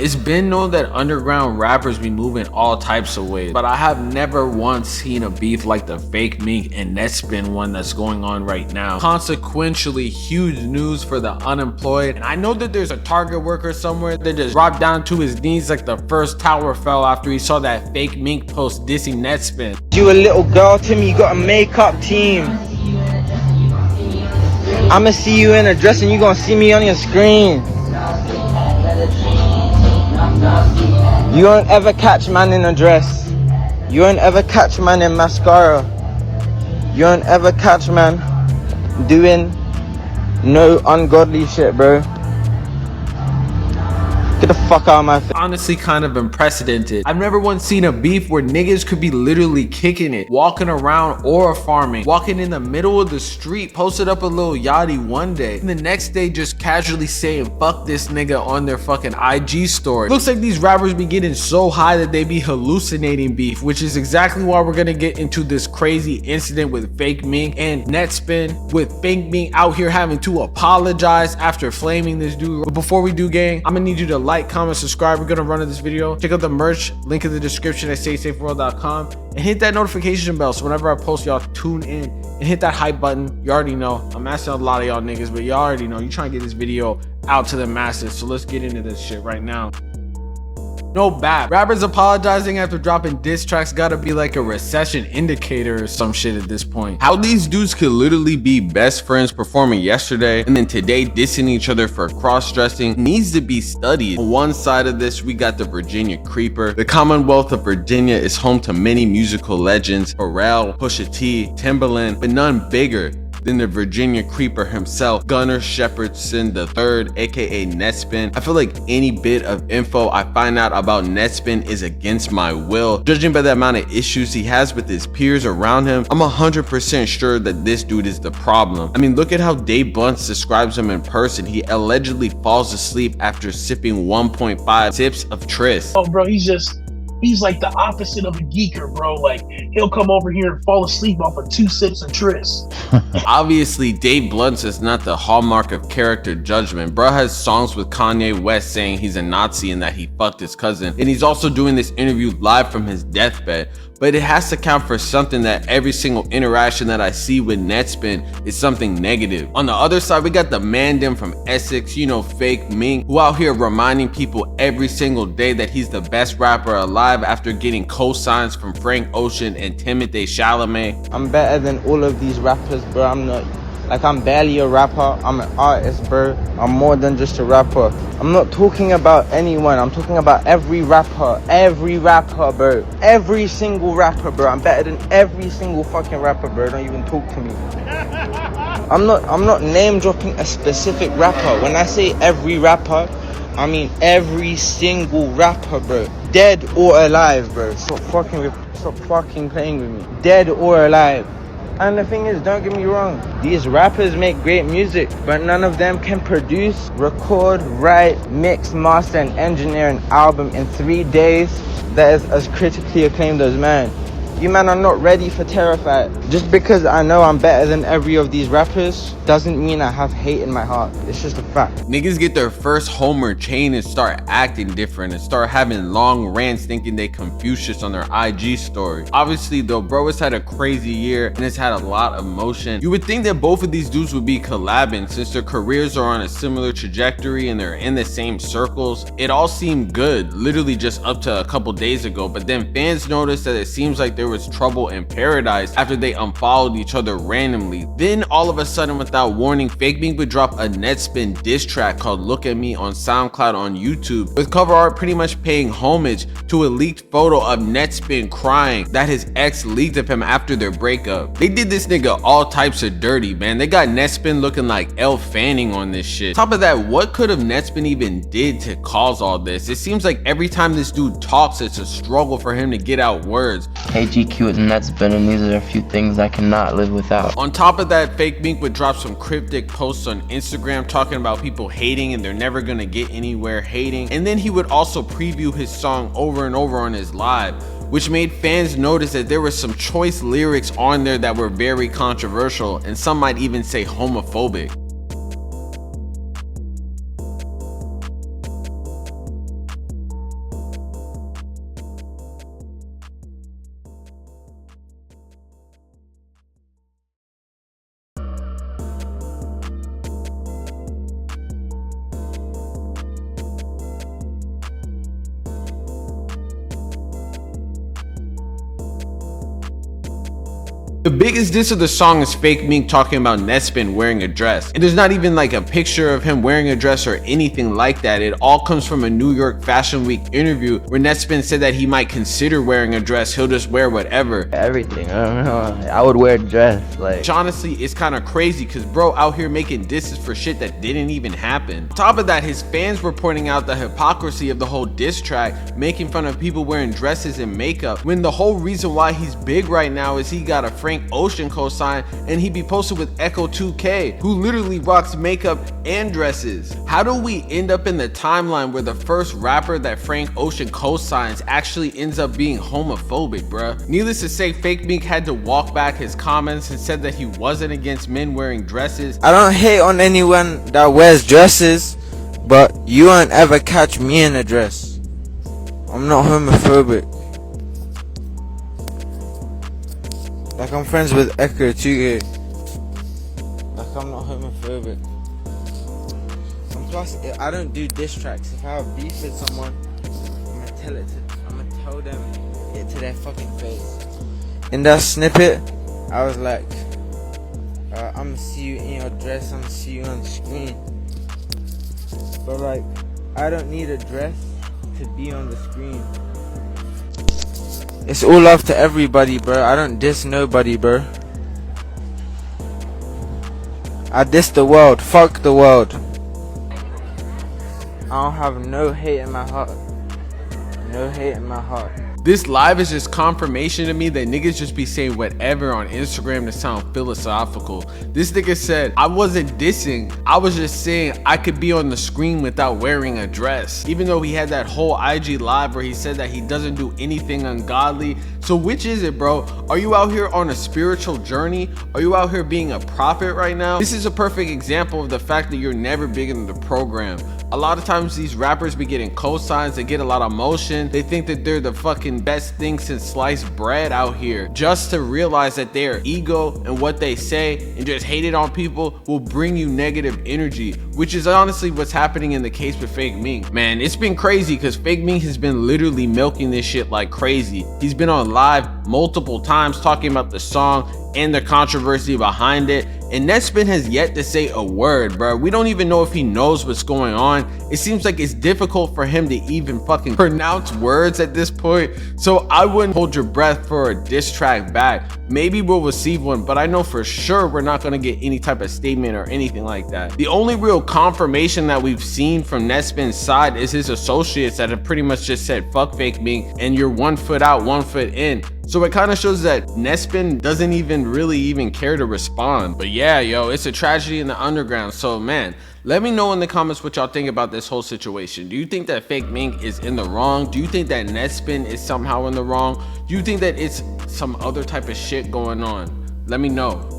It's been known that underground rappers be moving all types of ways, but I have never once seen a beef like the FAKEMINK and NETSPEND one that's going on right now. Consequentially, huge news for the unemployed. And I know that there's a Target worker somewhere that just dropped down to his knees like the first tower fell after he saw that FAKEMINK post dissing NETSPEND. You a little girl to me, you got a makeup team. I'ma see you in a dress and you gonna see me on your screen. You won't ever catch man in a dress. You won't ever catch man in mascara. You won't ever catch man doing no ungodly shit, bro. Get the fuck out of my face. Honestly, kind of unprecedented. I've never once seen a beef where niggas could be literally kicking it, walking around or farming, walking in the middle of the street, posted up a little yachty one day, and the next day just casually saying fuck this nigga on their fucking IG story. Looks like these rappers be getting so high that they be hallucinating beef, which is exactly why we're gonna get into this crazy incident with FAKEMINK and NETSPEND, with FAKEMINK out here having to apologize after flaming this dude. But before we do, gang, I'm gonna need you to like, comment, subscribe. We're gonna run to this video. Check out the merch, link in the description at StaySafeWorld.com, and hit that notification bell so whenever I post, y'all tune in and hit that hype button. You already know. I'm asking a lot of y'all niggas, but y'all already know. You trying to get this video out to the masses. So let's get into this shit right now. No bad. Rappers apologizing after dropping diss tracks gotta be like a recession indicator or some shit at this point. How these dudes could literally be best friends performing yesterday and then today dissing each other for cross-dressing needs to be studied. On one side of this, we got the Virginia Creeper. The Commonwealth of Virginia is home to many musical legends: Pharrell, Pusha T, Timbaland, but none bigger than the Virginia Creeper himself, Gunnar Shepherdson III, aka NETSPEND. I feel like any bit of info I find out about NETSPEND is against my will. Judging by the amount of issues he has with his peers around him, I'm 100% sure that this dude is the problem. I mean, look at how Dave Blunts describes him in person. He allegedly falls asleep after sipping 1.5 sips of Tris. Oh, bro, he's like the opposite of a geeker, bro. Like, he'll come over here and fall asleep off of 2 sips of Tris. Obviously, Dave Blunts is not the hallmark of character judgment. Bro has songs with Kanye West saying he's a Nazi and that he fucked his cousin. And he's also doing this interview live from his deathbed. But it has to count for something that every single interaction that I see with NETSPEND is something negative. On the other side, we got the Mandem from Essex, you know, FAKEMINK, who out here reminding people every single day that he's the best rapper alive after getting cosigns from Frank Ocean and Timothée Chalamet. I'm better than all of these rappers, bro. I'm barely a rapper. I'm an artist, bro. I'm more than just a rapper. I'm not talking about anyone. I'm talking about every rapper, bro. Every single rapper, bro. I'm better than every single fucking rapper, bro. Don't even talk to me. I'm not name dropping a specific rapper. When I say every rapper, I mean every single rapper, bro. Dead or alive, bro. Stop fucking playing with me. Dead or alive. And the thing is, don't get me wrong, these rappers make great music, but none of them can produce, record, write, mix, master, and engineer an album in 3 days that is as critically acclaimed as mine. You man are not ready for Terrified. Just because I know I'm better than every of these rappers doesn't mean I have hate in my heart. It's just a fact. Niggas get their first Homer chain and start acting different and start having long rants thinking they Confucius on their IG story. Obviously though, bro has had a crazy year and has had a lot of motion. You would think that both of these dudes would be collabing since their careers are on a similar trajectory and they're in the same circles. It all seemed good, literally just up to a couple days ago, but then fans noticed that it seems like there was trouble in paradise after they unfollowed each other randomly. Then all of a sudden, without warning, FAKEMINK would drop a NETSPEND diss track called Look at Me on SoundCloud on YouTube, with cover art pretty much paying homage to a leaked photo of NETSPEND crying that his ex leaked of him after their breakup. They did this nigga all types of dirty, man. They got NETSPEND looking like Elle Fanning on this shit. Top of that, what could have NETSPEND even did to cause all this? It seems like every time this dude talks, it's a struggle for him to get out words. Hey GQ and NETSPEND, and these are a few things I cannot live without. On top of that, FAKEMINK would drop some cryptic posts on Instagram talking about people hating and they're never gonna get anywhere hating. And then he would also preview his song over and over on his live, which made fans notice that there were some choice lyrics on there that were very controversial, and some might even say homophobic. The biggest diss of the song is FAKEMINK talking about NETSPEND wearing a dress. And there's not even like a picture of him wearing a dress or anything like that. It all comes from a New York Fashion Week interview where NETSPEND said that he might consider wearing a dress. He'll just wear whatever. Everything, I don't know. I would wear a dress, like. Which honestly, it's kind of crazy because bro out here making disses for shit that didn't even happen. On top of that, his fans were pointing out the hypocrisy of the whole diss track, making fun of people wearing dresses and makeup, when the whole reason why he's big right now is he got a Frank Ocean cosign and he be posted with Echo 2K, who literally rocks makeup and dresses. How do we end up in the timeline where the first rapper that Frank Ocean cosigns actually ends up being homophobic, bruh? Needless to say, FAKEMINK had to walk back his comments and said that he wasn't against men wearing dresses. I don't hate on anyone that wears dresses, but you won't ever catch me in a dress. I'm not homophobic. Like, I'm friends with Echo 2K. Like, I'm not homophobic. And plus, I don't do diss tracks. If I have beef with someone, I'm gonna tell them it to their fucking face. In that snippet, I was like, I'm gonna see you in your dress, I'm gonna see you on the screen. But like, I don't need a dress to be on the screen. It's all love to everybody, bro. I don't diss nobody, bro. I diss the world. Fuck the world. I don't have no hate in my heart. No hate in my heart. This live is just confirmation to me that niggas just be saying whatever on Instagram to sound philosophical. This nigga said, I wasn't dissing, I was just saying I could be on the screen without wearing a dress. Even though he had that whole IG live where he said that he doesn't do anything ungodly. So which is it, bro? Are you out here on a spiritual journey? Are you out here being a prophet right now? This is a perfect example of the fact that you're never big in the program. A lot of times these rappers be getting cosigns, they get a lot of motion, they think that they're the fucking best thing since sliced bread out here, just to realize that their ego and what they say and just hate it on people will bring you negative energy, which is honestly what's happening in the case with FAKEMINK. Man, it's been crazy because FAKEMINK has been literally milking this shit like crazy. He's been on live multiple times talking about the song and the controversy behind it, and NETSPEND has yet to say a word, bro. We don't even know if he knows what's going on. It seems like it's difficult for him to even fucking pronounce words at this point, so I wouldn't hold your breath for a diss track back. Maybe we'll receive one, but I know for sure we're not gonna get any type of statement or anything like that. The only real confirmation that we've seen from NETSPEND's side is his associates that have pretty much just said fuck FAKEMINK and you're 1 foot out, 1 foot in. So it kind of shows that NETSPEND doesn't even really care to respond. But yeah, yo, it's a tragedy in the underground. So man, let me know in the comments what y'all think about this whole situation. Do you think that FAKEMINK is in the wrong? Do you think that NETSPEND is somehow in the wrong? Do you think that it's some other type of shit going on? Let me know.